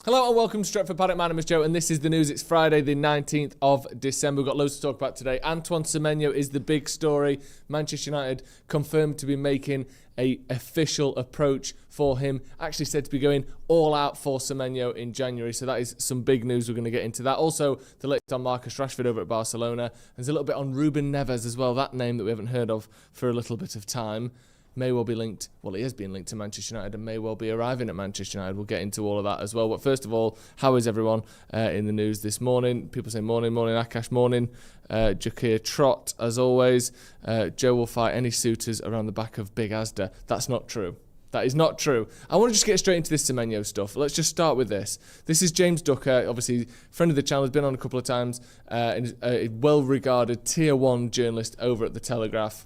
Hello and welcome to Stretford, Paddock. My name is Joe and this is the news. It's Friday the 19th of December. We've got loads to talk about today. Antoine Semenyo is the big story. Manchester United confirmed to be making an official approach for him. Actually said to be going all out for Semenyo in January. So that is some big news. We're going to get into that. Also, the latest on Marcus Rashford over at Barcelona. There's a little bit on Ruben Neves as well. That name that we haven't heard of for a little bit of time. May well be linked, well, he has been linked to Manchester United and may well be arriving at Manchester United. We'll get into all of that as well. But first of all, how is everyone in the news this morning? People say morning, Akash, morning. Jakir Trot, as always. Joe will fight any suitors around the back of Big Asda. That's not true. That is not true. I want to just get straight into this Semenyo stuff. Let's just start with this. This is James Ducker, obviously friend of the channel, has been on a couple of times, and a well-regarded Tier 1 journalist over at The Telegraph.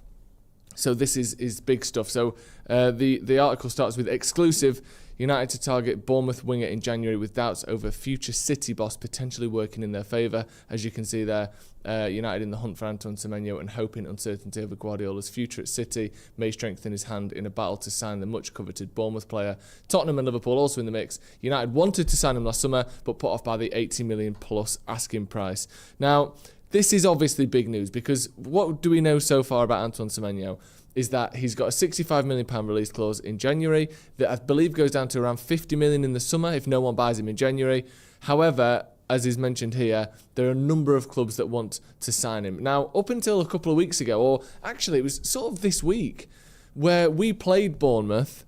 So this is big stuff. So the article starts with exclusive. United to target Bournemouth winger in January with doubts over future City boss potentially working in their favour. As you can see there, United in the hunt for Antoine Semenyo and hoping uncertainty over Guardiola's future at City may strengthen his hand in a battle to sign the much coveted Bournemouth player. Tottenham and Liverpool also in the mix. United wanted to sign him last summer but put off by the 80 million plus asking price. Now, this is obviously big news because what do we know so far about Antoine Semenyo is that he's got a £65 million release clause in January that I believe goes down to around 50 million in the summer if no one buys him in January. However, as is mentioned here, there are a number of clubs that want to sign him. Now, up until a couple of weeks ago, or actually it was sort of this week, where we played Bournemouth,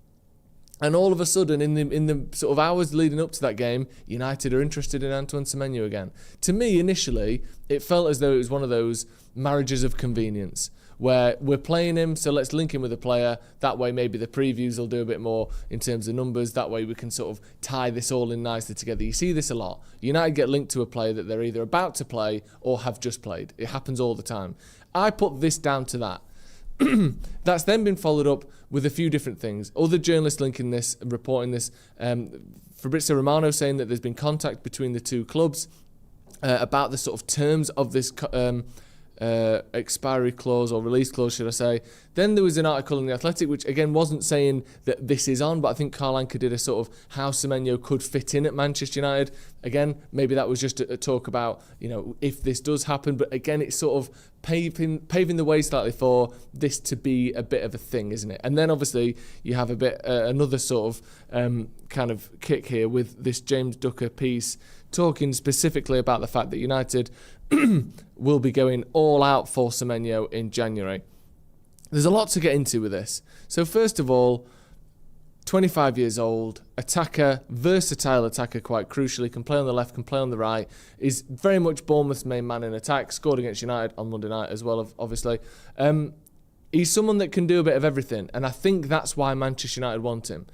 and all of a sudden, in the sort of hours leading up to that game, United are interested in Antoine Semenyo again. To me, initially, it felt as though it was one of those marriages of convenience, where we're playing him, so let's link him with a player. That way, maybe the previews will do a bit more in terms of numbers. That way, we can sort of tie this all in nicely together. You see this a lot. United get linked to a player that they're either about to play or have just played. It happens all the time. I put this down to that. That's then been followed up with a few different things. Other journalists linking this and reporting this. Fabrizio Romano saying that there's been contact between the two clubs about the sort of terms of this expiry clause or release clause, should I say. Then there was an article in The Athletic which again wasn't saying that this is on, but I think Carl Anka did a sort of how Semenyo could fit in at Manchester United. Again, maybe that was just a talk about, you know, if this does happen, but again it's sort of paving the way slightly for this to be a bit of a thing, isn't it? And then obviously you have a bit another sort of kind of kick here with this James Ducker piece talking specifically about the fact that United will be going all out for Semenyo in January. There's a lot to get into with this. So first of all, 25 years old, attacker, versatile attacker quite crucially, can play on the left, can play on the right, is very much Bournemouth's main man in attack, scored against United on Monday night as well, obviously. He's someone that can do a bit of everything, and I think that's why Manchester United want him.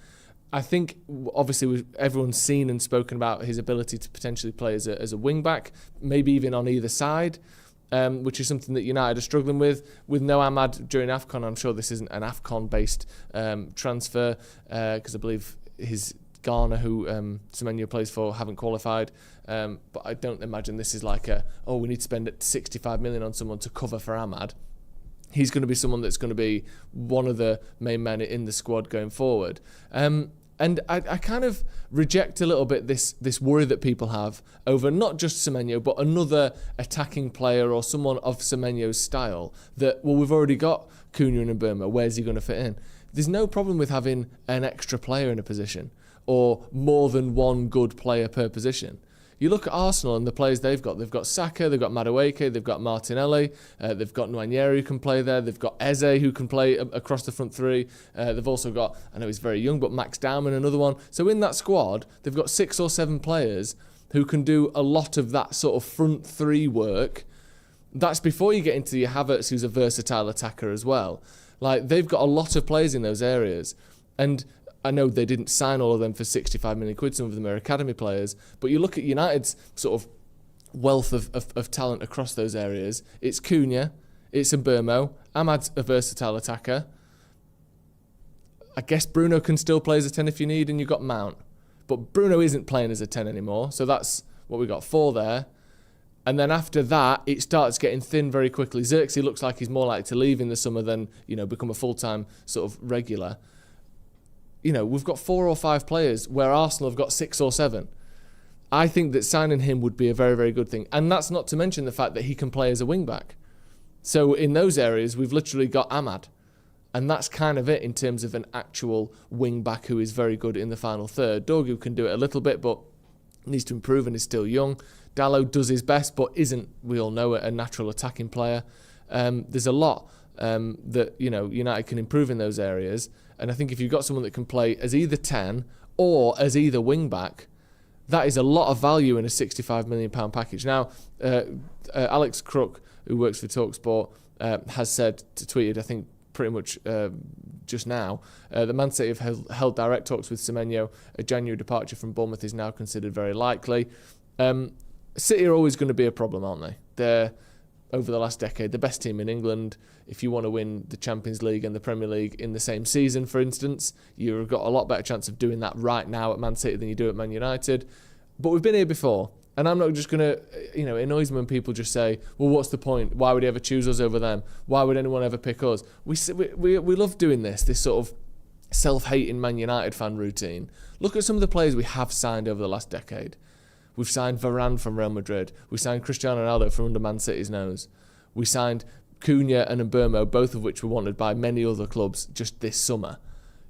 I think, obviously, everyone's seen and spoken about his ability to potentially play as a wing-back, maybe even on either side, which is something that United are struggling with. With no Ahmad during AFCON, I'm sure this isn't an AFCON-based transfer, because I believe his Ghana, who Semenyo plays for, haven't qualified. But I don't imagine this is like we need to spend 65 million on someone to cover for Ahmad. He's going to be someone that's going to be one of the main men in the squad going forward. And I kind of reject a little bit this worry that people have over not just Semenyo, but another attacking player or someone of Semenyo's style that, well, we've already got Cunha and Mbeumo. Where's he going to fit in? There's no problem with having an extra player in a position or more than one good player per position. You look at Arsenal and the players they've got. They've got Saka, they've got Madueke, they've got Martinelli, they've got Nwaneri who can play there, they've got Eze who can play across the front three. They've also got, I know he's very young, but Max Dowman, another one. So in that squad, they've got 6 or 7 players who can do a lot of that sort of front three work. That's before you get into your Havertz, who's a versatile attacker as well. Like, they've got a lot of players in those areas. And I know they didn't sign all of them for 65 million quid. Some of them are academy players. But you look at United's sort of wealth of talent across those areas. It's Cunha, it's Mbeumo. Ahmad's a versatile attacker. I guess Bruno can still play as a 10 if you need, and you've got Mount. But Bruno isn't playing as a 10 anymore. So that's what we got 4 there. And then after that, it starts getting thin very quickly. Xerxes looks like he's more likely to leave in the summer than, become a full-time sort of regular. We've got 4 or 5 players where Arsenal have got 6 or 7. I think that signing him would be a very, very good thing. And that's not to mention the fact that he can play as a wing-back. So in those areas, we've literally got Ahmad. And that's kind of it in terms of an actual wing-back who is very good in the final third. Dorgu can do it a little bit, but needs to improve and is still young. Dalot does his best, but isn't, we all know it, a natural attacking player. There's a lot that, United can improve in those areas. And I think if you've got someone that can play as either 10 or as either wing-back, that is a lot of value in a £65 million package. Now, Alex Crook, who works for TalkSport, has tweeted, I think, pretty much just now, that Man City have held direct talks with Semenyo. A January departure from Bournemouth is now considered very likely. City are always going to be a problem, aren't they? They're, over the last decade, the best team in England. If you want to win the Champions League and the Premier League in the same season, for instance, you've got a lot better chance of doing that right now at Man City than you do at Man United. But we've been here before, and I'm not just going to, it annoys me when people just say, well, what's the point? Why would he ever choose us over them? Why would anyone ever pick us? We love doing this sort of self-hating Man United fan routine. Look at some of the players we have signed over the last decade. We've signed Varane from Real Madrid. We signed Cristiano Ronaldo from under Man City's nose. We signed Cunha and Mbeumo, both of which were wanted by many other clubs just this summer.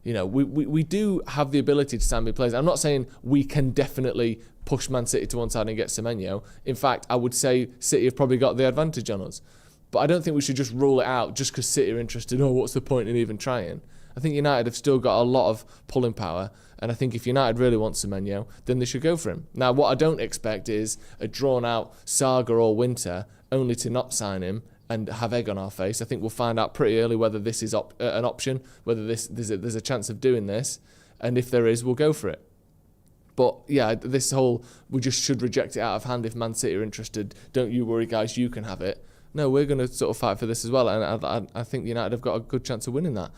We do have the ability to sign big players. I'm not saying we can definitely push Man City to one side and get Semenyo. In fact, I would say City have probably got the advantage on us. But I don't think we should just rule it out just because City are interested. Oh, what's the point in even trying? I think United have still got a lot of pulling power. And I think if United really want Semenyo, then they should go for him. Now, what I don't expect is a drawn-out saga all winter only to not sign him and have egg on our face. I think we'll find out pretty early whether this is an option, whether there's a chance of doing this. And if there is, we'll go for it. But yeah, we just should reject it out of hand if Man City are interested. Don't you worry, guys, you can have it. No, we're going to sort of fight for this as well. And I think United have got a good chance of winning that.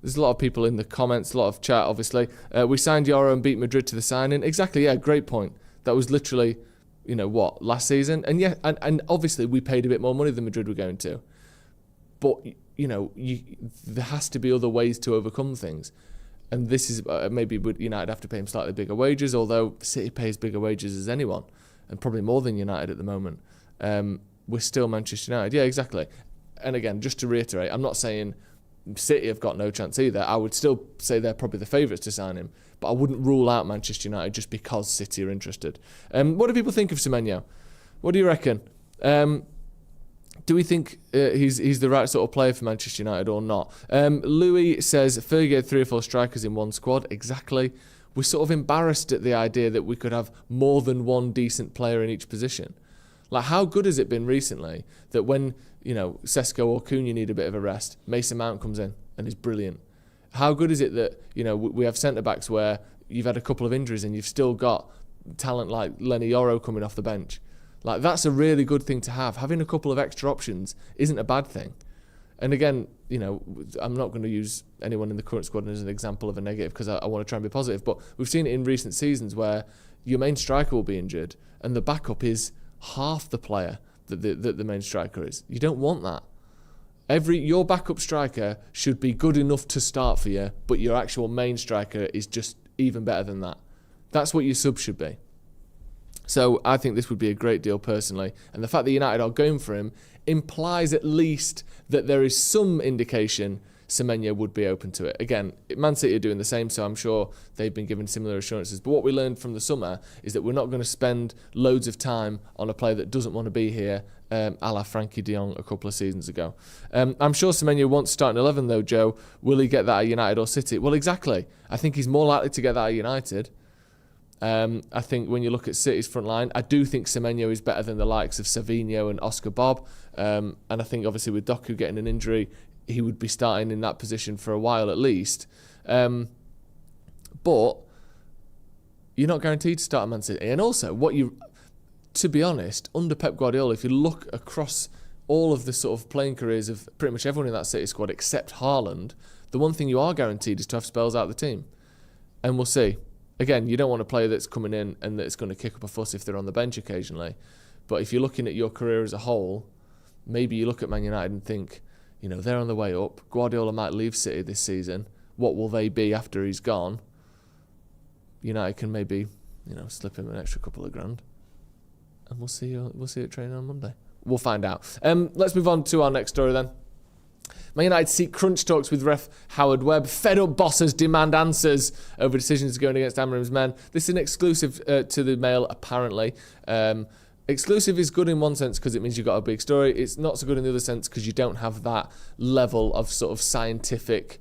There's a lot of people in the comments, a lot of chat, obviously. We signed Yoro and beat Madrid to the signing. Exactly, yeah, great point. That was literally, last season? And yeah, and obviously we paid a bit more money than Madrid were going to. But, there has to be other ways to overcome things. And this is, maybe United have to pay him slightly bigger wages, although City pays bigger wages as anyone, and probably more than United at the moment. We're still Manchester United. Yeah, exactly. And again, just to reiterate, I'm not saying City have got no chance either. I would still say they're probably the favourites to sign him, but I wouldn't rule out Manchester United just because City are interested. What do people think of Semenyo? What do you reckon? Do we think he's the right sort of player for Manchester United or not? Louis says Fergie had 3 or 4 strikers in one squad. Exactly. We're sort of embarrassed at the idea that we could have more than one decent player in each position. Like, how good has it been recently that when, Sesko or Cunha need a bit of a rest, Mason Mount comes in and is brilliant? How good is it that, we have centre-backs where you've had a couple of injuries and you've still got talent like Lenny Yoro coming off the bench? Like, that's a really good thing to have. Having a couple of extra options isn't a bad thing. And again, I'm not going to use anyone in the current squad as an example of a negative because I want to try and be positive, but we've seen it in recent seasons where your main striker will be injured and the backup is half the player that the main striker is. You don't want that. Your backup striker should be good enough to start for you, but your actual main striker is just even better than that. That's what your sub should be. So I think this would be a great deal personally. And the fact that United are going for him implies at least that there is some indication Semenyo would be open to it. Again, Man City are doing the same, so I'm sure they've been given similar assurances. But what we learned from the summer is that we're not going to spend loads of time on a player that doesn't want to be here, a la Frankie de Jong a couple of seasons ago. I'm sure Semenyo wants to start in 11 though, Joe. Will he get that at United or City? Well, exactly. I think he's more likely to get that at United. I think when you look at City's front line, I do think Semenyo is better than the likes of Savinho and Oscar Bob. And I think obviously with Doku getting an injury, he would be starting in that position for a while at least. But you're not guaranteed to start at Man City. And also, to be honest, under Pep Guardiola, if you look across all of the sort of playing careers of pretty much everyone in that City squad except Haaland, the one thing you are guaranteed is to have spells out of the team. And we'll see. Again, you don't want a player that's coming in and that's going to kick up a fuss if they're on the bench occasionally. But if you're looking at your career as a whole, maybe you look at Man United and think, they're on the way up. Guardiola might leave City this season. What will they be after he's gone? United can maybe, slip him an extra couple of grand. And we'll see you at training on Monday. We'll find out. Let's move on to our next story then. Man United seek crunch talks with ref Howard Webb. Fed up bosses demand answers over decisions going against Amarim's men. This is an exclusive to the Mail, apparently. Exclusive is good in one sense because it means you've got a big story. It's not so good in the other sense because you don't have that level of sort of scientific,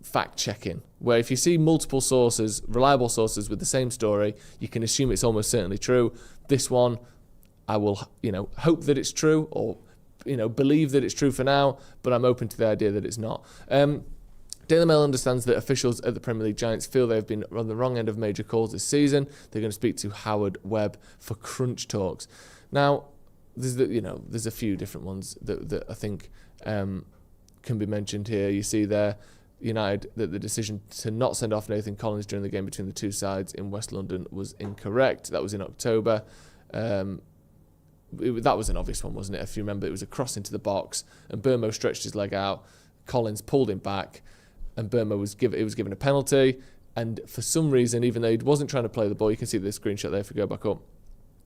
fact-checking. Where if you see multiple sources, reliable sources with the same story, you can assume it's almost certainly true. This one, I will, hope that it's true or believe that it's true for now, but I'm open to the idea that it's not. Daily Mail understands that officials at the Premier League Giants feel they've been on the wrong end of major calls this season. They're going to speak to Howard Webb for crunch talks. Now, there's a few different ones that I think can be mentioned here. You see there, United, that the decision to not send off Nathan Collins during the game between the two sides in West London was incorrect. That was in October. That was an obvious one, wasn't it? If you remember, it was a cross into the box, and Mbeumo stretched his leg out. Collins pulled him back, and Mbeumo was given a penalty. And for some reason, even though he wasn't trying to play the ball, you can see the screenshot there if we go back up.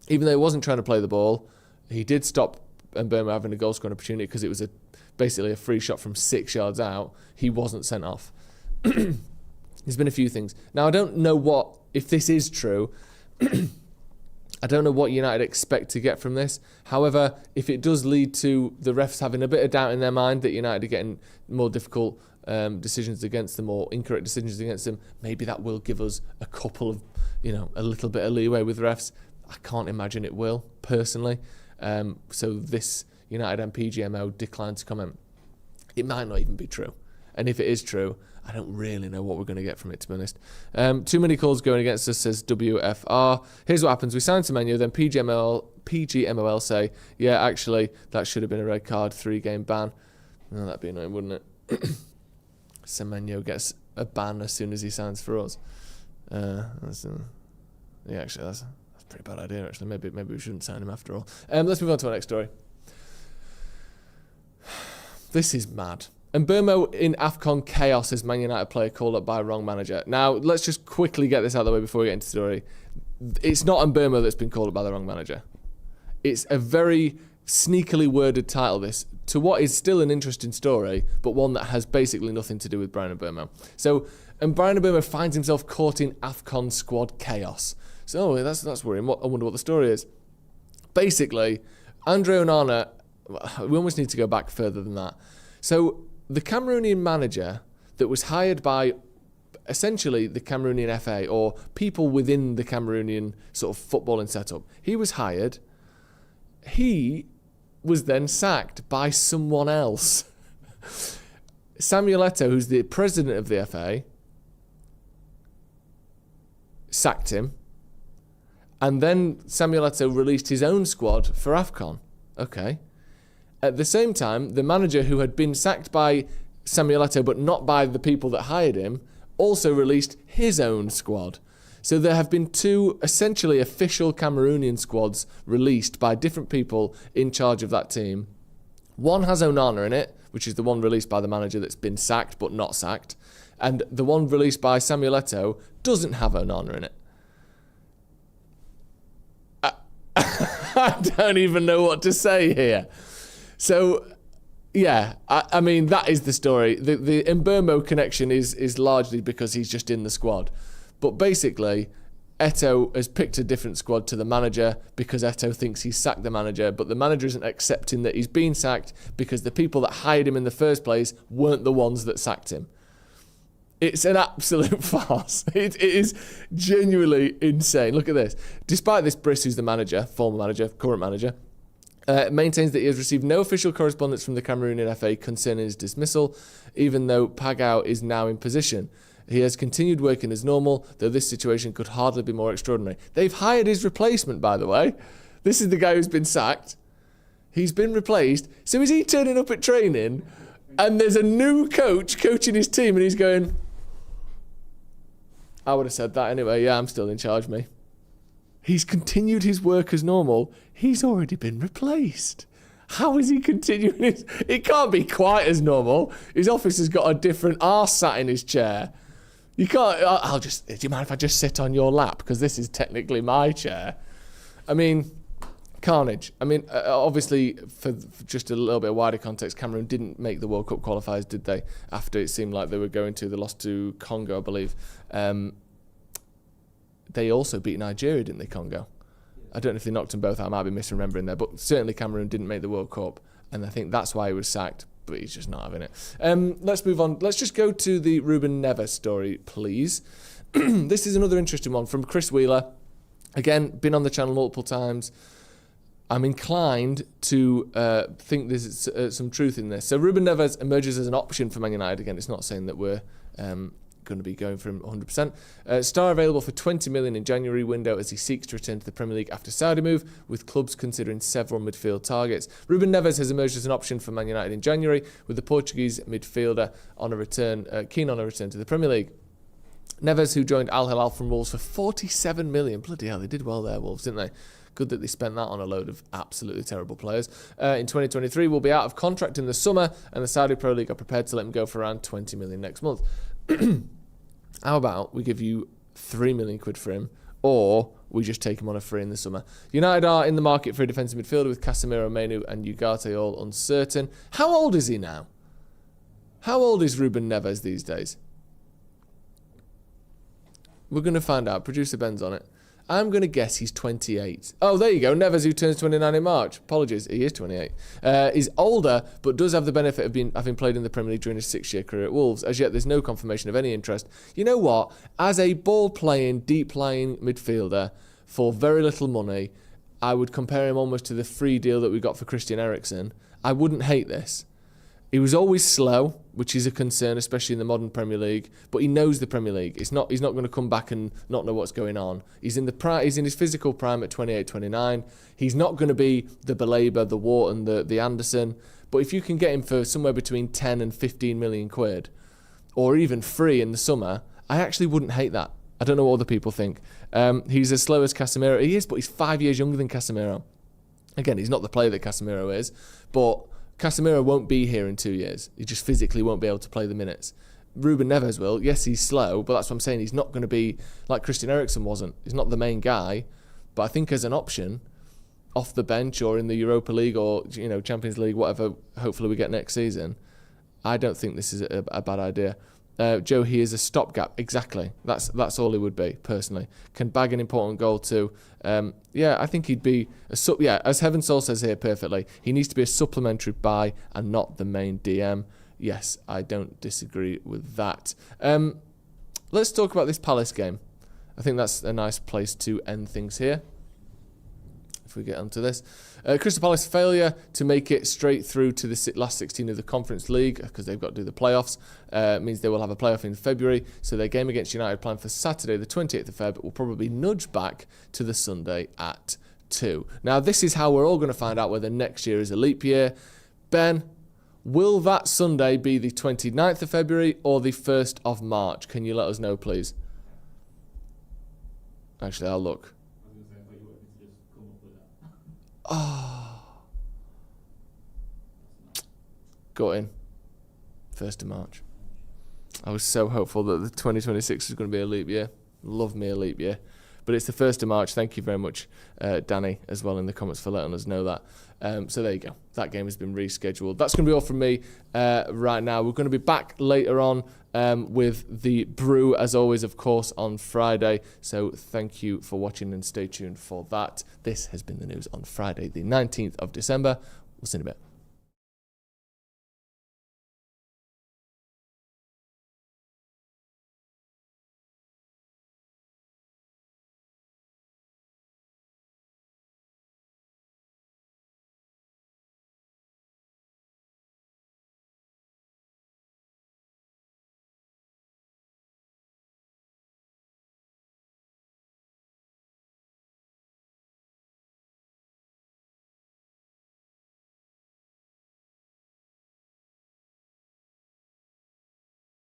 Even though he wasn't trying to play the ball, he did stop Mbeumo having a goal scoring opportunity because it was basically a free shot from 6 yards out. He wasn't sent off. There's been a few things. Now, I don't know if this is true. I don't know what United expect to get from this. However, if it does lead to the refs having a bit of doubt in their mind that United are getting more difficult decisions against them or incorrect decisions against them, maybe that will give us a couple of, a little bit of leeway with refs. I can't imagine it will, personally. So this United and PGMO declined to comment. It might not even be true. And if it is true, I don't really know what we're going to get from it, to be honest. Too many calls going against us, says WFR. Here's what happens. We sign Semenyo, then PGMOL say, yeah, actually, that should have been a red card, 3-game ban. Oh, that'd be annoying, wouldn't it? Semenyo gets a ban as soon as he signs for us. That's a pretty bad idea, actually. Maybe we shouldn't sign him after all. Let's move on to our next story. This is mad. Mbeumo in AFCON chaos as Man United player called up by wrong manager. Now, let's just quickly get this out of the way before we get into the story. It's not Mbeumo that's been called up by the wrong manager. It's a very sneakily worded title, this, to what is still an interesting story, but one that has basically nothing to do with Brian Mbeumo. So, and Brian Mbeumo finds himself caught in AFCON squad chaos. So, that's worrying. I wonder what the story is. Basically, Andre Onana, we almost need to go back further than that. So, the Cameroonian manager that was hired by essentially the Cameroonian FA or people within the Cameroonian sort of footballing setup, he was hired. He was then sacked by someone else. Samuel Eto'o, who's the president of the FA, sacked him. And then Samuel Eto'o released his own squad for AFCON. Okay. At the same time, the manager who had been sacked by Samuel Eto'o but not by the people that hired him also released his own squad. So there have been two essentially official Cameroonian squads released by different people in charge of that team. One has Onana in it, which is the one released by the manager that's been sacked but not sacked. And the one released by Samuel Eto'o doesn't have Onana in it. I don't even know what to say here. So, yeah, I mean, that is the story. The Mbeumo connection is largely because he's just in the squad. But basically, Eto'o has picked a different squad to the manager because Eto'o thinks he's sacked the manager, but the manager isn't accepting that he's been sacked because the people that hired him in the first place weren't the ones that sacked him. It's an absolute farce. It is genuinely insane. Look at this. Despite this, Briss, who's the manager, former manager, current manager, maintains that he has received no official correspondence from the Cameroonian FA concerning his dismissal, even though Pagao is now in position. He has continued working as normal, though this situation could hardly be more extraordinary. They've hired his replacement, by the way. This is the guy who's been sacked. He's been replaced. So is he turning up at training and there's a new coach coaching his team and he's going, I would have said that anyway. Yeah, I'm still in charge, me. He's continued his work as normal. He's already been replaced. How is he continuing his... It can't be quite as normal. His office has got a different arse sat in his chair. You can't. Do you mind if I just sit on your lap? Because this is technically my chair. I mean, carnage. I mean, obviously, for just a little bit of wider context, Cameroon didn't make the World Cup qualifiers, did they? After it seemed like they were going to. They lost to Congo, I believe. They also beat Nigeria, didn't they, Congo? I don't know if they knocked them both out. I might be misremembering there. But certainly Cameroon didn't make the World Cup. And I think that's why he was sacked. But he's just not having it. Let's move on. Let's just go to the Ruben Neves story, please. This is another interesting one from Chris Wheeler. Again, been on the channel multiple times. I'm inclined to think there's some truth in this. So Ruben Neves emerges as an option for Man United. Again, it's not saying that we're going to be going for him 100%. Star available for 20 million in January window as he seeks to return to the Premier League after Saudi move, with clubs considering several midfield targets. Ruben Neves has emerged as an option for Man United in January, with the Portuguese midfielder keen on a return to the Premier League. Neves, who joined Al Hilal from Wolves for 47 million. Bloody hell, they did well there, Wolves, didn't they? Good that they spent that on a load of absolutely terrible players. In 2023, will be out of contract in the summer, and the Saudi Pro League are prepared to let him go for around 20 million next month. How about we give you 3 million quid for him, or we just take him on a free in the summer? United are in the market for a defensive midfielder with Casemiro, Menu and Ugarte all uncertain. How old is he now? How old is Ruben Neves these days? We're going to find out. Producer Ben's on it. I'm going to guess he's 28. Oh, there you go. Neves, who turns 29 in March. Apologies, he is 28. He's older, but does have the benefit of having played in the Premier League during his 6-year career at Wolves. As yet, there's no confirmation of any interest. You know what? As a ball-playing, deep-lying midfielder for very little money, I would compare him almost to the free deal that we got for Christian Eriksen. I wouldn't hate this. He was always slow, which is a concern, especially in the modern Premier League. But he knows the Premier League. He's not going to come back and not know what's going on. He's in his physical prime at 28, 29. He's not going to be the Baleba, the Wharton, the Anderson. But if you can get him for somewhere between 10 and 15 million quid, or even free in the summer, I actually wouldn't hate that. I don't know what other people think. He's as slow as Casemiro. He is, but he's 5 years younger than Casemiro. Again, he's not the player that Casemiro is, but Casemiro won't be here in 2 years. He just physically won't be able to play the minutes. Ruben Neves will. Yes, he's slow, but that's what I'm saying. He's not going to be like Christian Eriksen wasn't. He's not the main guy. But I think as an option, off the bench or in the Europa League or Champions League, whatever, hopefully we get next season, I don't think this is a bad idea. Joe, he is a stopgap. Exactly. That's all he would be, personally. Can bag an important goal too. I think he'd be as Heaven Soul says here perfectly, he needs to be a supplementary buy and not the main DM. Yes, I don't disagree with that. Let's talk about this Palace game. I think that's a nice place to end things here. If we get onto this. Crystal Palace failure to make it straight through to the last 16 of the Conference League, because they've got to do the playoffs, means they will have a playoff in February, so their game against United planned for Saturday the 28th of Feb will probably nudge back to the Sunday at 2. Now this is how we're all going to find out whether next year is a leap year. Ben, will that Sunday be the 29th of February or the 1st of March? Can you let us know, please? Actually, I'll look. Oh. Got in. 1st of March. I was so hopeful that the 2026 was going to be a leap year. Love me a leap year. But it's the 1st of March. Thank you very much, Danny, as well in the comments for letting us know that. So there you go. That game has been rescheduled. That's going to be all from me right now. We're going to be back later on with the brew, as always, of course, on Friday. So thank you for watching and stay tuned for that. This has been the news on Friday, the 19th of December. We'll see you in a bit.